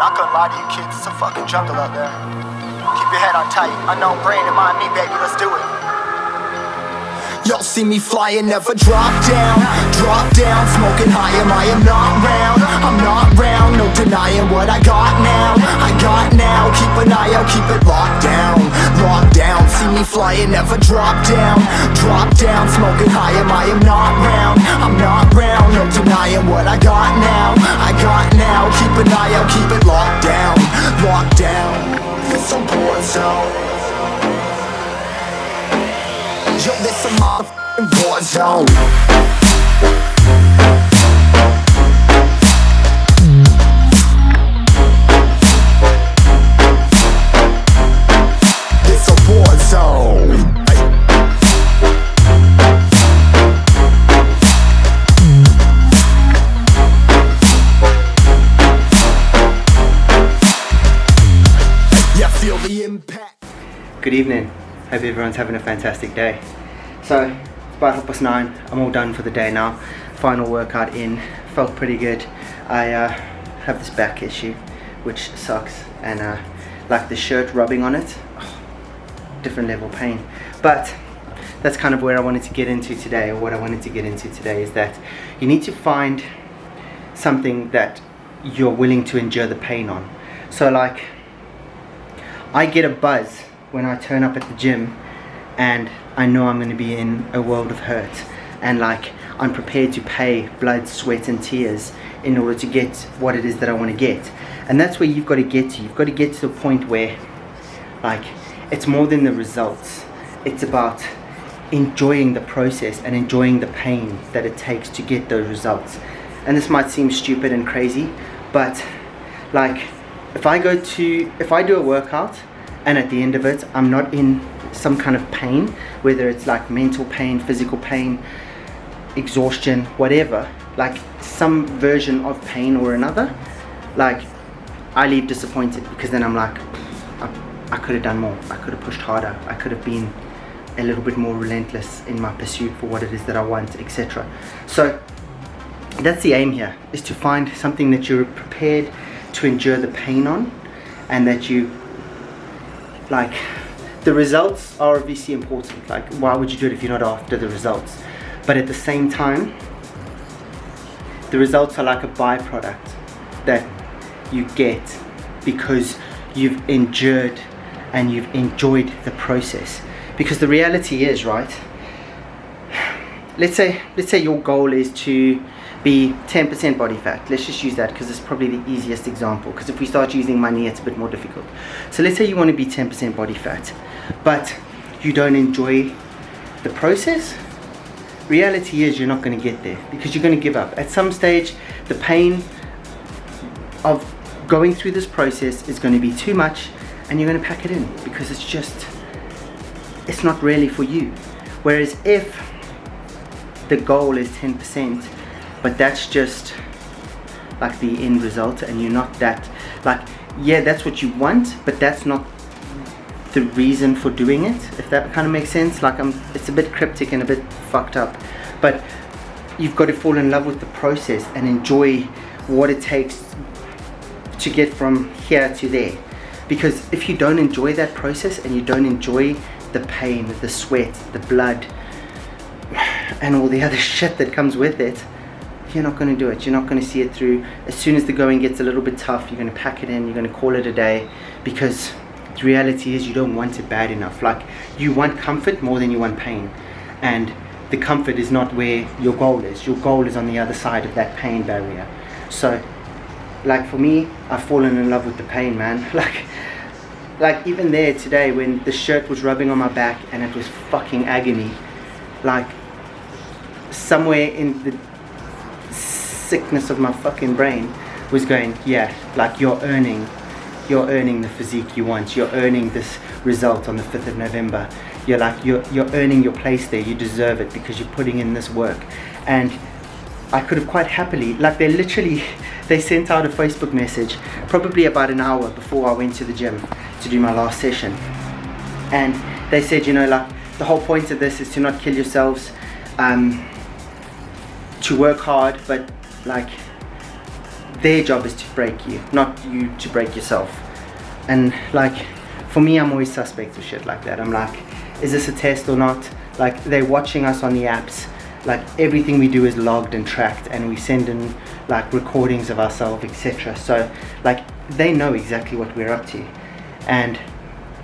Not gonna lie to you kids, it's a fucking jungle out there. Keep your head on tight, unknown brain and mind me, baby, let's do it. Y'all see me flying, never drop down, smoking high, I am not round, I'm not round, no denying what I got now, keep an eye out, keep it locked down, see me flying, never drop down, smoking high, I am not round, I'm not round, no denying what I got now, keep an eye out, keep it locked down, it's a war zone. Yo, this a motherfucking war zone. This a war zone. Yeah, feel the impact. Good evening. Hope everyone's having a fantastic day. So, it's about 9:30. I'm all done for the day now. Final workout in. Felt pretty good. I have this back issue, which sucks, and like the shirt rubbing on it, different level pain. But that's kind of where I wanted to get into today, or what I wanted to get into today, is that you need to find something that you're willing to endure the pain on. So like, I get a buzz when I turn up at the gym and I know I'm going to be in a world of hurt, and like I'm prepared to pay blood, sweat and tears in order to get what it is that I want to get. And that's where you've got to get to. You've got to get to the point where like it's more than the results. It's about enjoying the process and enjoying the pain that it takes to get those results. And this might seem stupid and crazy, but like if I do a workout and at the end of it I'm not in some kind of pain, whether it's like mental pain, physical pain, exhaustion, whatever, like some version of pain or another, like I leave disappointed, because then I'm like, I could have done more, I could have pushed harder, I could have been a little bit more relentless in my pursuit for what it is that I want, etc. So that's the aim here, is to find something that you're prepared to endure the pain on, and that you like. The results are obviously important. Like, why would you do it if you're not after the results? But at the same time, the results are like a byproduct that you get because you've endured and you've enjoyed the process. Because the reality is, right, let's say your goal is to be 10% body fat. Let's just use that because it's probably the easiest example, because if we start using money it's a bit more difficult. So let's say you want to be 10% body fat, but you don't enjoy the process. Reality is you're not going to get there, because you're going to give up. At some stage the pain of going through this process is going to be too much, and you're going to pack it in, because it's not really for you. Whereas if the goal is 10%, but that's just like the end result, and you're not that, like, yeah, that's what you want, but that's not the reason for doing it, if that kind of makes sense. Like, it's a bit cryptic and a bit fucked up, but you've got to fall in love with the process and enjoy what it takes to get from here to there. Because if you don't enjoy that process, and you don't enjoy the pain, the sweat, the blood, and all the other shit that comes with it, you're not going to do it. You're not going to see it through. As soon as the going gets a little bit tough, you're going to pack it in, you're going to call it a day, because the reality is you don't want it bad enough. Like, you want comfort more than you want pain, and the comfort is not where your goal is. Your goal is on the other side of that pain barrier. So like for me, I've fallen in love with the pain, man. Like even there today, when the shirt was rubbing on my back and it was fucking agony, like somewhere in the sickness of my fucking brain was going, yeah, like you're earning the physique you want, you're earning this result on the 5th of November, you're earning your place there, you deserve it because you're putting in this work. And I could have quite happily, like they sent out a Facebook message probably about an hour before I went to the gym to do my last session, and they said, you know, like the whole point of this is to not kill yourselves, to work hard, but like their job is to break you, not you to break yourself. And like, for me, I'm always suspect of shit like that. I'm like, is this a test or not? Like, they're watching us on the apps. Like, everything we do is logged and tracked, and we send in like recordings of ourselves, etc. So like, they know exactly what we're up to. And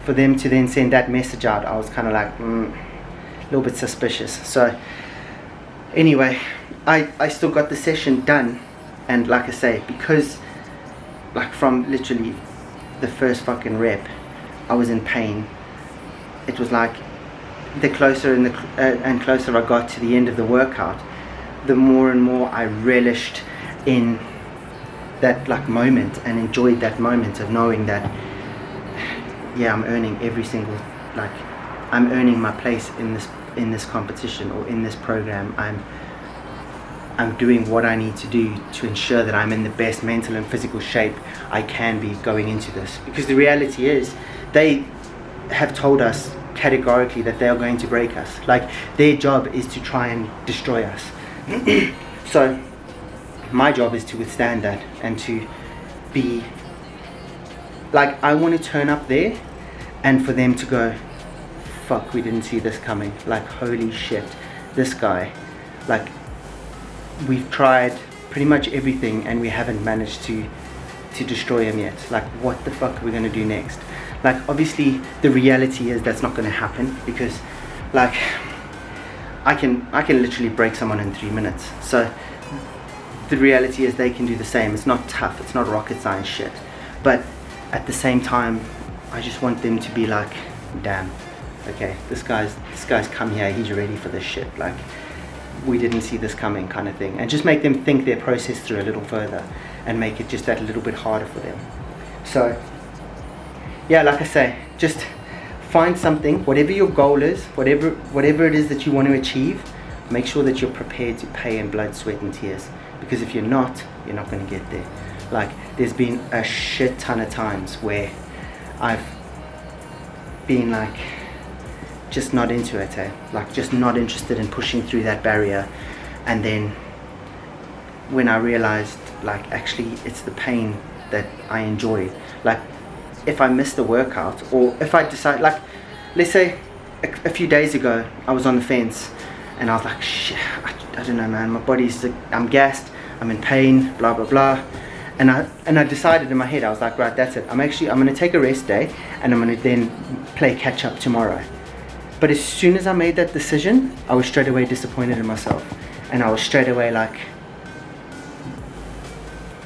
for them to then send that message out, I was kind of like, a little bit suspicious. So anyway, I still got the session done. And like I say, because like from literally the first fucking rep, I was in pain. It was like, the closer and closer I got to the end of the workout, the more and more I relished in that like moment and enjoyed that moment of knowing that, yeah, I'm earning every single, like, I'm earning my place in this competition or in this program. I'm doing what I need to do to ensure that I'm in the best mental and physical shape I can be going into this. Because the reality is, they have told us categorically that they are going to break us. Like, their job is to try and destroy us. So my job is to withstand that and to be like, I want to turn up there and for them to go, fuck, we didn't see this coming. Like, holy shit, this guy, like, we've tried pretty much everything and we haven't managed to destroy him yet. Like, what the fuck are we going to do next? Like, obviously the reality is that's not going to happen, because like, I can literally break someone in 3 minutes. So the reality is they can do the same. It's not tough, it's not rocket science shit. But at the same time, I just want them to be like, damn, okay, this guy's come here, he's ready for this shit. Like, we didn't see this coming, kind of thing. And just make them think their process through a little further and make it just that little bit harder for them. So yeah, like I say, just find something, whatever your goal is, whatever it is that you want to achieve, make sure that you're prepared to pay in blood, sweat and tears. Because if you're not going to get there. Like, there's been a shit ton of times where I've been like, just not into it, like, just not interested in pushing through that barrier. And then when I realized, like, actually it's the pain that I enjoy. Like, if I miss the workout, or if I decide, like, let's say a few days ago I was on the fence and I was like, shit, I don't know, man, my body's, I'm gassed, I'm in pain, blah blah blah. And I decided in my head, I was like, right, that's it, I'm going to take a rest day and I'm going to then play catch up tomorrow. But as soon as I made that decision, I was straight away disappointed in myself, and I was straight away like,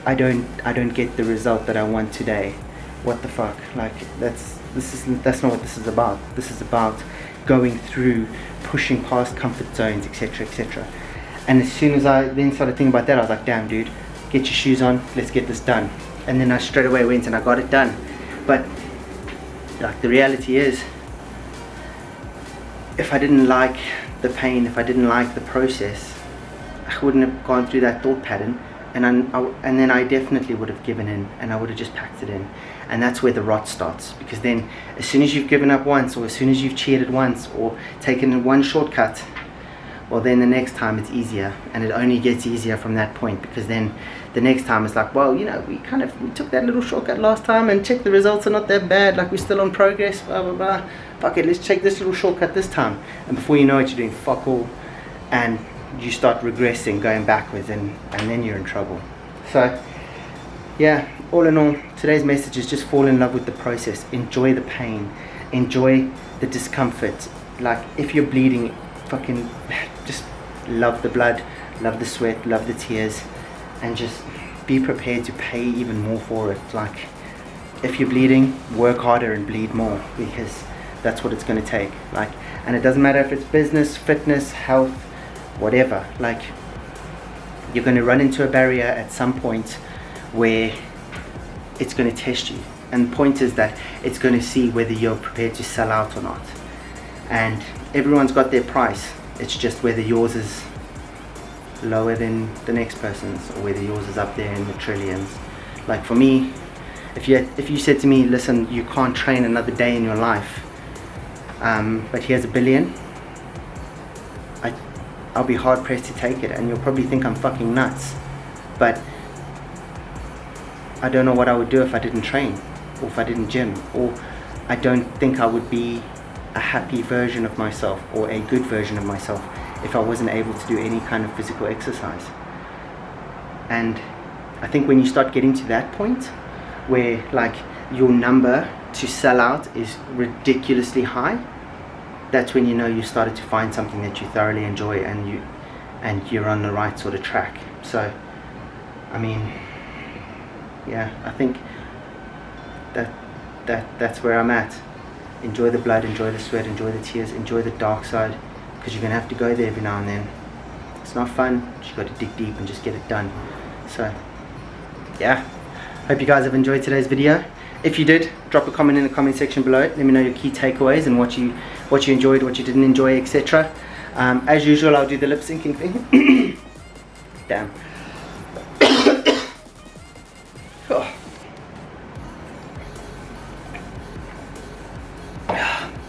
I don't get the result that I want today. What the fuck? Like, that's not what this is about. This is about going through, pushing past comfort zones, etc, etc. And as soon as I then started thinking about that, I was like, damn dude, get your shoes on, let's get this done. And then I straight away went and I got it done. But like, the reality is, if I didn't like the pain, if I didn't like the process, I wouldn't have gone through that thought pattern, and then I definitely would have given in, and I would have just packed it in. And that's where the rot starts, because then as soon as you've given up once, or as soon as you've cheated once, or taken one shortcut, well, then the next time it's easier, and it only gets easier from that point, because then the next time it's like, well, you know, we took that little shortcut last time and checked the results are not that bad, like, we're still on progress, blah blah blah, fuck it, let's take this little shortcut this time. And before you know it, you're doing fuck all, and you start regressing, going backwards, and then you're in trouble. So yeah, all in all, today's message is just fall in love with the process, enjoy the pain, enjoy the discomfort. Like, if you're bleeding, fucking just love the blood, love the sweat, love the tears, and just be prepared to pay even more for it. Like, if you're bleeding, work harder and bleed more, because that's what it's going to take. Like, and it doesn't matter if it's business, fitness, health, whatever. Like, you're going to run into a barrier at some point where it's going to test you, and the point is that it's going to see whether you're prepared to sell out or not. And everyone's got their price, it's just whether yours is lower than the next person's, or whether yours is up there in the trillions. Like, for me, if you said to me, listen, you can't train another day in your life, but here's $1 billion, I'll be hard pressed to take it, and you'll probably think I'm fucking nuts. But I don't know what I would do if I didn't train, or if I didn't gym, or I don't think I would be a happy version of myself or a good version of myself if I wasn't able to do any kind of physical exercise. And I think when you start getting to that point where like your number to sell out is ridiculously high, that's when you know you started to find something that you thoroughly enjoy, and you're on the right sort of track. So I mean, yeah, I think that's where I'm at. Enjoy the blood, enjoy the sweat, enjoy the tears, enjoy the dark side, because you're gonna have to go there every now and then. It's not fun, you got to dig deep and just get it done. So yeah, hope you guys have enjoyed today's video. If you did, drop a comment in the comment section below. Let me know your key takeaways and what you enjoyed, what you didn't enjoy, etc. As usual, I'll do the lip syncing thing. Damn. Oh.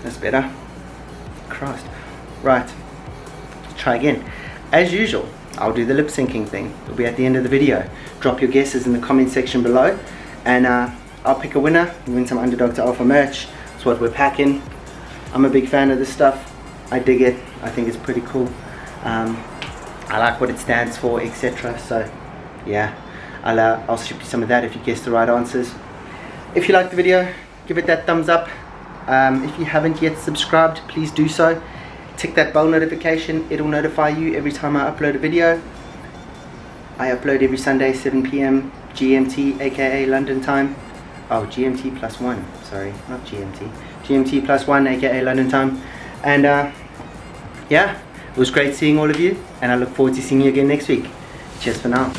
That's better. Christ. Right. Let's try again. As usual, I'll do the lip syncing thing. It'll be at the end of the video. Drop your guesses in the comment section below, and I'll pick a winner. You win some Underdog to Alpha merch. That's what we're packing. I'm a big fan of this stuff. I dig it. I think it's pretty cool. I like what it stands for, etc. So yeah, I'll ship you some of that if you guess the right answers. If you liked the video, give it that thumbs up. If you haven't yet subscribed, please do so. Tick that bell notification. It'll notify you every time I upload a video. I upload every Sunday 7 p.m. GMT, aka London time. Oh, GMT plus 1, sorry, not GMT. GMT plus 1, aka London time. And yeah, it was great seeing all of you, and I look forward to seeing you again next week. Cheers for now.